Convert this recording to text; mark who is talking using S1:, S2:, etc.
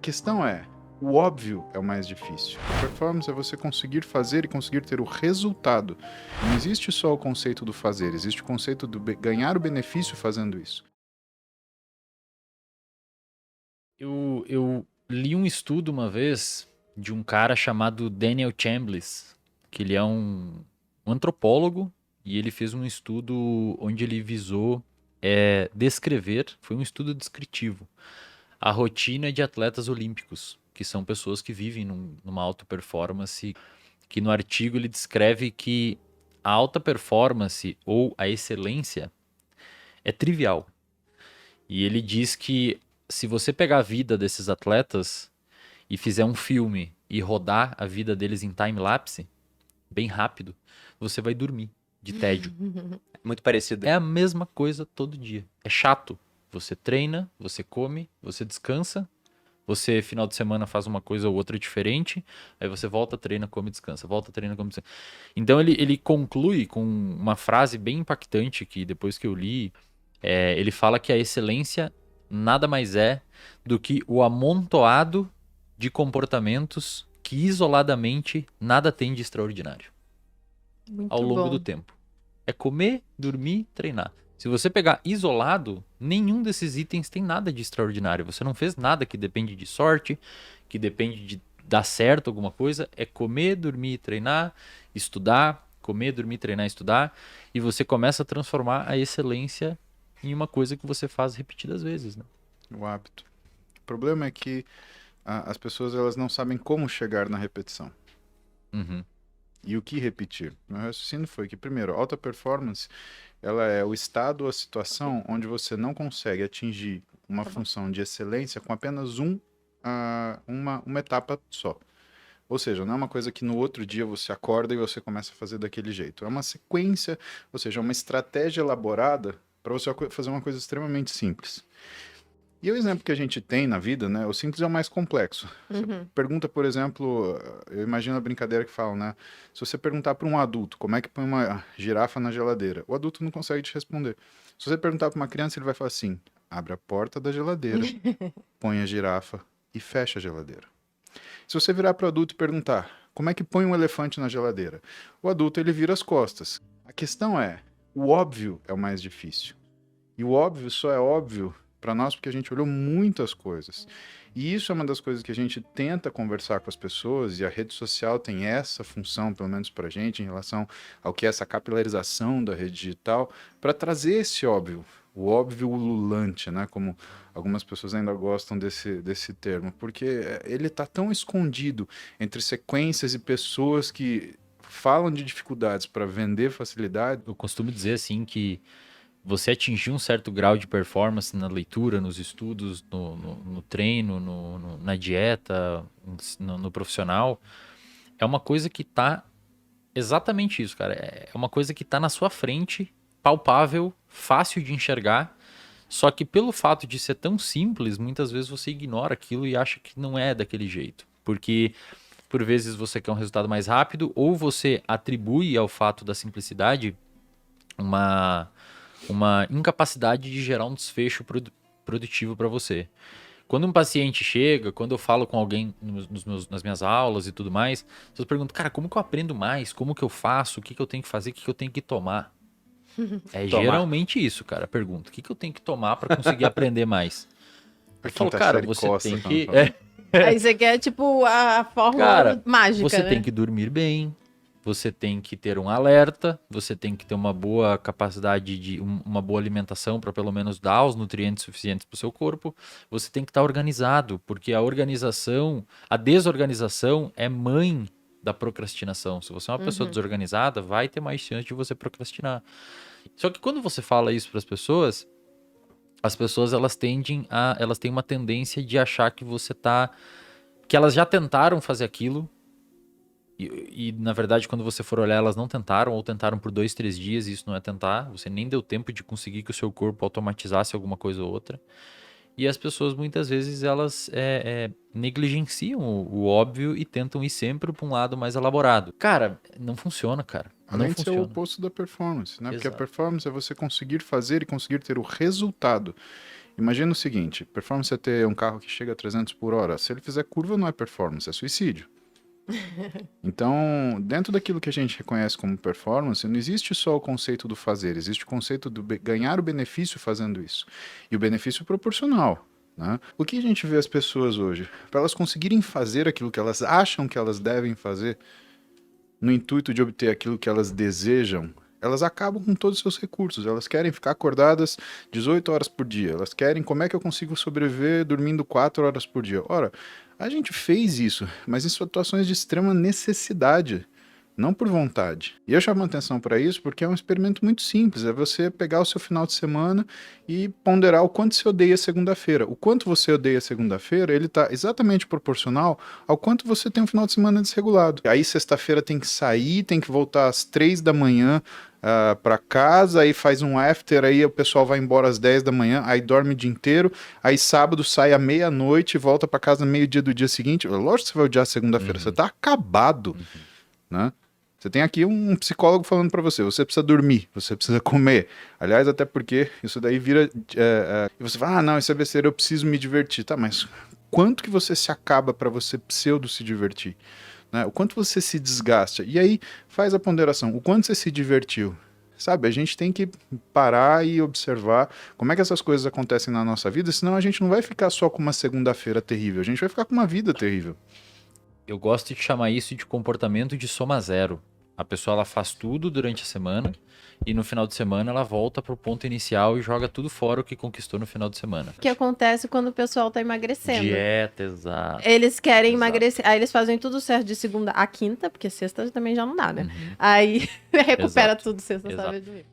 S1: questão é, o óbvio é o mais difícil. A performance é você conseguir fazer e conseguir ter o resultado. Não existe só o conceito do fazer, existe o conceito do ganhar o benefício fazendo isso.
S2: Eu li um estudo uma vez de um cara chamado Daniel Chambliss, que ele é um antropólogo e ele fez um estudo onde ele visou descrever, foi um estudo descritivo, a rotina de atletas olímpicos, que são pessoas que vivem numa alta performance, que no artigo ele descreve que a alta performance ou a excelência é trivial. E ele diz que se você pegar a vida desses atletas e fizer um filme e rodar a vida deles em time-lapse, bem rápido, você vai dormir de tédio.
S3: Muito parecido.
S2: É a mesma coisa todo dia. É chato. Você treina, você come, você descansa, você final de semana faz uma coisa ou outra diferente, aí você volta, treina, come, descansa, volta, treina, come, descansa. Então ele conclui com uma frase bem impactante que depois que eu li, ele fala que a excelência nada mais é do que o amontoado de comportamentos que isoladamente nada tem de extraordinário
S4: Muito
S2: ao longo
S4: bom.
S2: do tempo. É comer, dormir, treinar. Se você pegar isolado, nenhum desses itens tem nada de extraordinário. Você não fez nada que depende de sorte, que depende de dar certo alguma coisa. É comer, dormir, treinar, estudar, comer, dormir, treinar, estudar. E você começa a transformar a excelência em uma coisa que você faz repetidas vezes, né?
S1: O hábito. O problema é que as pessoas elas não sabem como chegar na repetição.
S2: Uhum.
S1: E o que repetir? Meu raciocínio foi que, primeiro, alta performance, ela é o estado ou a situação onde você não consegue atingir uma função de excelência com apenas uma etapa só. Ou seja, não é uma coisa que no outro dia você acorda e você começa a fazer daquele jeito. É uma sequência, ou seja, uma estratégia elaborada para você fazer uma coisa extremamente simples. E o exemplo que a gente tem na vida, né? O simples é o mais complexo. Você pergunta, por exemplo, eu imagino a brincadeira que falam, né? Se você perguntar para um adulto como é que põe uma girafa na geladeira, o adulto não consegue te responder. Se você perguntar para uma criança, ele vai falar assim: abre a porta da geladeira, põe a girafa e fecha a geladeira. Se você virar para o adulto e perguntar como é que põe um elefante na geladeira, o adulto ele vira as costas. A questão é, o óbvio é o mais difícil. E o óbvio só é óbvio para nós porque a gente olhou muitas coisas. E isso é uma das coisas que a gente tenta conversar com as pessoas, e a rede social tem essa função, pelo menos para a gente, em relação ao que é essa capilarização da rede digital, para trazer esse óbvio, o óbvio ululante, né? Como algumas pessoas ainda gostam desse termo, porque ele está tão escondido entre sequências e pessoas que falam de dificuldades para vender facilidade.
S2: Eu costumo dizer assim que você atingir um certo grau de performance na leitura, nos estudos, no treino, na dieta, no profissional, é uma coisa que tá exatamente isso, cara. É uma coisa que tá na sua frente, palpável, fácil de enxergar, só que pelo fato de ser tão simples, muitas vezes você ignora aquilo e acha que não é daquele jeito. Porque por vezes você quer um resultado mais rápido, ou você atribui ao fato da simplicidade uma incapacidade de gerar um desfecho produtivo para você. Quando um paciente chega, quando eu falo com alguém nas minhas aulas e tudo mais, você pergunta, cara, como que eu aprendo mais? Como que eu faço? O que que eu tenho que fazer? O que que eu tenho que tomar? Geralmente isso, cara, a pergunta. O que que eu tenho que tomar para conseguir aprender mais? Eu falo, cara, você tem que...
S4: Aí você quer, tipo, a fórmula
S2: Cara,
S4: mágica,
S2: você
S4: né?
S2: tem que dormir bem, você tem que ter um alerta, você tem que ter uma boa capacidade de uma boa alimentação para pelo menos dar os nutrientes suficientes para o seu corpo. Você tem que estar organizado, porque a desorganização é mãe da procrastinação. Se você é uma pessoa desorganizada, vai ter mais chance de você procrastinar. Só que quando você fala isso para as pessoas elas têm uma tendência de achar que que elas já tentaram fazer aquilo. E, na verdade, quando você for olhar, elas não tentaram, ou tentaram por 2, 3 dias, e isso não é tentar. Você nem deu tempo de conseguir que o seu corpo automatizasse alguma coisa ou outra. E as pessoas, muitas vezes, elas negligenciam o óbvio e tentam ir sempre para um lado mais elaborado. Cara, não funciona, cara.
S1: Além
S2: Não
S1: de ser o
S2: funciona.
S1: oposto da performance, né? Porque a
S2: Exato.
S1: performance é você conseguir fazer e conseguir ter o resultado. Imagina o seguinte, performance é ter um carro que chega a 300 por hora. Se ele fizer curva, não é performance, é suicídio. Então, dentro daquilo que a gente reconhece como performance, não existe só o conceito do fazer, existe o conceito do ganhar o benefício fazendo isso. E o benefício proporcional. Né? O que a gente vê as pessoas hoje? Para elas conseguirem fazer aquilo que elas acham que elas devem fazer, no intuito de obter aquilo que elas desejam, elas acabam com todos os seus recursos. Elas querem ficar acordadas 18 horas por dia. Elas querem como é que eu consigo sobreviver dormindo 4 horas por dia. Ora, a gente fez isso, mas em situações de extrema necessidade, não por vontade. E eu chamo a atenção para isso porque é um experimento muito simples. É você pegar o seu final de semana e ponderar o quanto você odeia segunda-feira. O quanto você odeia segunda-feira, ele está exatamente proporcional ao quanto você tem um final de semana desregulado. Aí sexta-feira tem que sair, tem que voltar às 3 da manhã, para casa, aí faz um after, aí o pessoal vai embora às 10 da manhã, aí dorme o dia inteiro, aí sábado sai à meia-noite, volta para casa meio-dia do dia seguinte. Lógico que você vai odiar segunda-feira, você tá acabado, né? Você tem aqui um psicólogo falando para você, você precisa dormir, você precisa comer. Aliás, até porque isso daí vira... e você fala, não, isso é besteira, eu preciso me divertir. Tá, mas quanto que você se acaba para você pseudo se divertir? Né? O quanto você se desgasta. E aí faz a ponderação. O quanto você se divertiu. Sabe, a gente tem que parar e observar como é que essas coisas acontecem na nossa vida, senão a gente não vai ficar só com uma segunda-feira terrível. A gente vai ficar com uma vida terrível.
S2: Eu gosto de chamar isso de comportamento de soma zero. A pessoa ela faz tudo durante a semana e no final de semana ela volta pro ponto inicial e joga tudo fora o que conquistou no final de semana.
S4: O que acontece quando o pessoal tá emagrecendo?
S2: Dieta, exato.
S4: Eles querem
S2: Exato.
S4: emagrecer. Aí eles fazem tudo certo de segunda a quinta, porque sexta também já não dá, né?
S2: Uhum.
S4: Aí recupera
S2: Exato.
S4: tudo sexta,
S2: Exato.
S4: sábado e domingo.